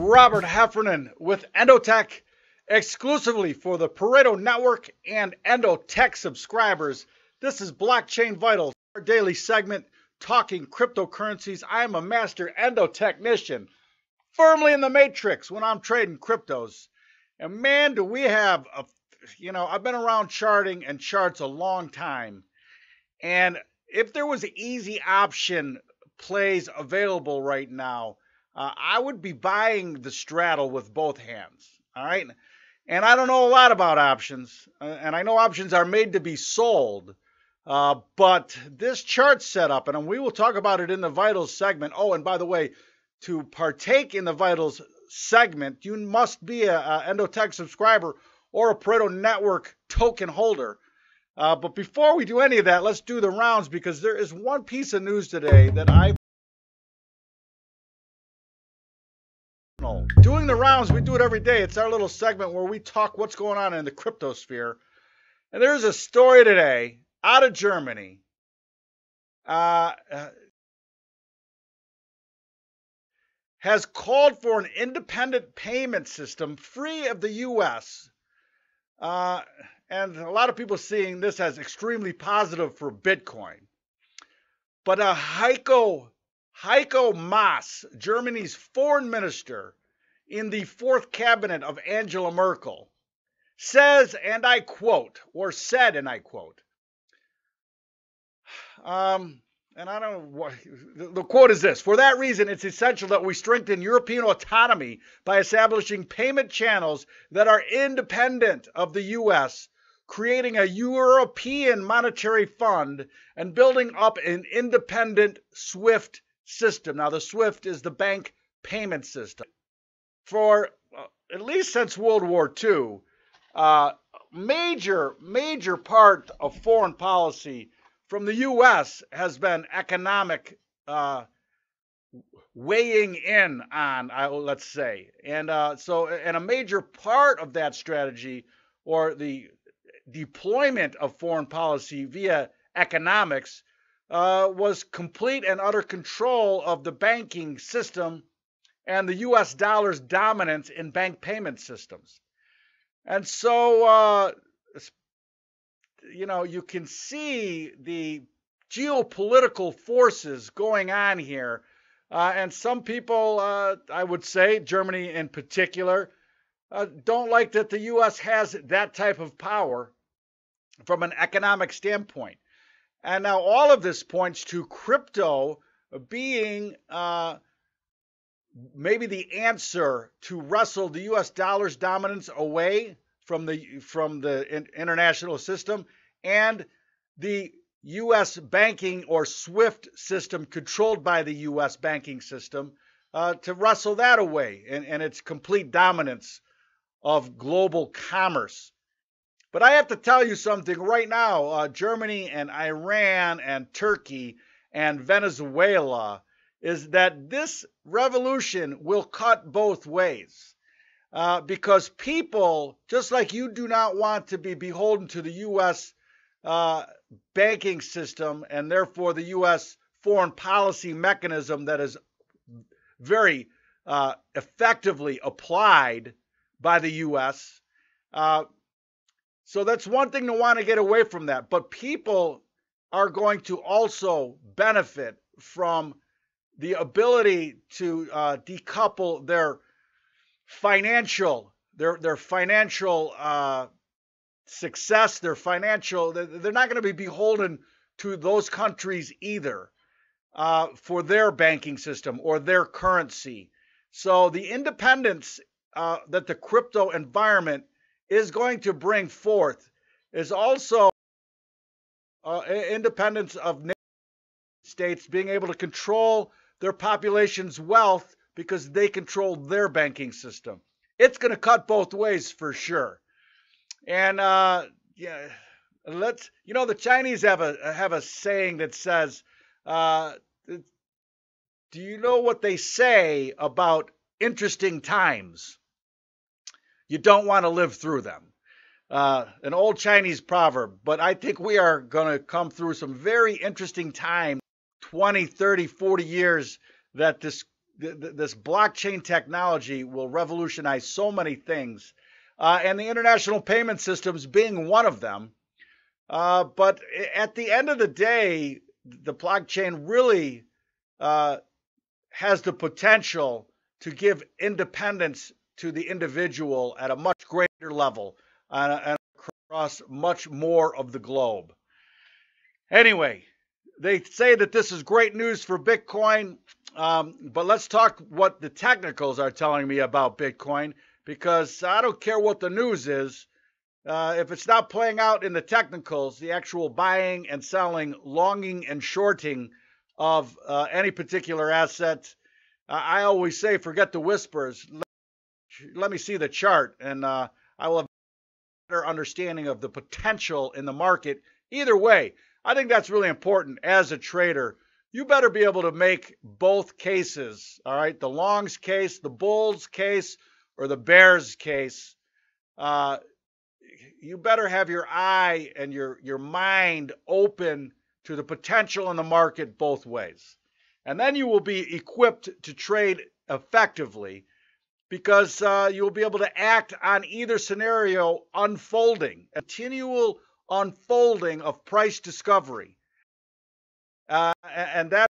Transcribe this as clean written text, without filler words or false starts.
Robert Heffernan with Endotech, exclusively for the Pareto Network and Endotech subscribers. This is Blockchain Vitals, our daily segment talking cryptocurrencies. I am a master endotechnician, firmly in the matrix when I'm trading cryptos. And man, do we have I've been around charting and charts a long time. And if there was easy option plays available right now, I would be buying the straddle with both hands. All right. And I don't know a lot about options. And I know options are made to be sold. But this chart setup, and we will talk about it in the Vitals segment. Oh, and by the way, to partake in the Vitals segment, you must be a Endotech subscriber or a Pareto Network token holder. But before we do any of that, let's do the rounds, because there is one piece of news today that doing the rounds. We do it every day. It's our little segment where we talk what's going on in the crypto sphere. And there's a story today out of Germany. Has called for an independent payment system free of the U.S. And a lot of people seeing this as extremely positive for Bitcoin. But Heiko Maas, Germany's foreign minister in the fourth cabinet of Angela Merkel, says, and I quote, or said, and I quote, and I don't know what the quote is this: for that reason, it's essential that we strengthen European autonomy by establishing payment channels that are independent of the U.S., creating a European monetary fund, and building up an independent SWIFT system. Now, the SWIFT is the bank payment system. For at least since World War II, major part of foreign policy from the U.S. has been economic weighing in on, let's say. And and a major part of that strategy, or the deployment of foreign policy via economics, was complete and utter control of the banking system and the U.S. dollar's dominance in bank payment systems. And so, you can see the geopolitical forces going on here. And some people, I would say, Germany in particular, don't like that the U.S. has that type of power from an economic standpoint. And now all of this points to crypto being maybe the answer to wrestle the U.S. dollar's dominance away from the international system and the U.S. banking or SWIFT system controlled by the U.S. banking system, to wrestle that away and its complete dominance of global commerce. But I have to tell you something right now. Germany and Iran and Turkey and Venezuela is that this revolution will cut both ways. Because people, just like you do not want to be beholden to the U.S. Banking system and therefore the U.S. foreign policy mechanism that is very effectively applied by the U.S., so that's one thing to want to get away from that. But people are going to also benefit from the ability to decouple their financial success, they're not going to be beholden to those countries either for their banking system or their currency. So the independence that the crypto environment is going to bring forth is also independence of states being able to control their population's wealth because they control their banking system. It's going to cut both ways for sure. And the Chinese have a saying that says, do you know what they say about interesting times? You don't want to live through them. An old Chinese proverb, but I think we are going to come through some very interesting times, 20, 30, 40 years that this this blockchain technology will revolutionize so many things, and the international payment systems being one of them. But at the end of the day, the blockchain really has the potential to give independence to the individual at a much greater level and across much more of the globe. Anyway, they say that this is great news for Bitcoin, but let's talk what the technicals are telling me about Bitcoin, because I don't care what the news is. If it's not playing out in the technicals, the actual buying and selling, longing and shorting of any particular asset, I always say forget the whispers. Let me see the chart, and I will have a better understanding of the potential in the market. Either way, I think that's really important as a trader. You better be able to make both cases, all right? The longs case, the bulls case, or the bears case. You better have your eye and your mind open to the potential in the market both ways. And then you will be equipped to trade effectively, because you'll be able to act on either scenario unfolding, a continual unfolding of price discovery. And that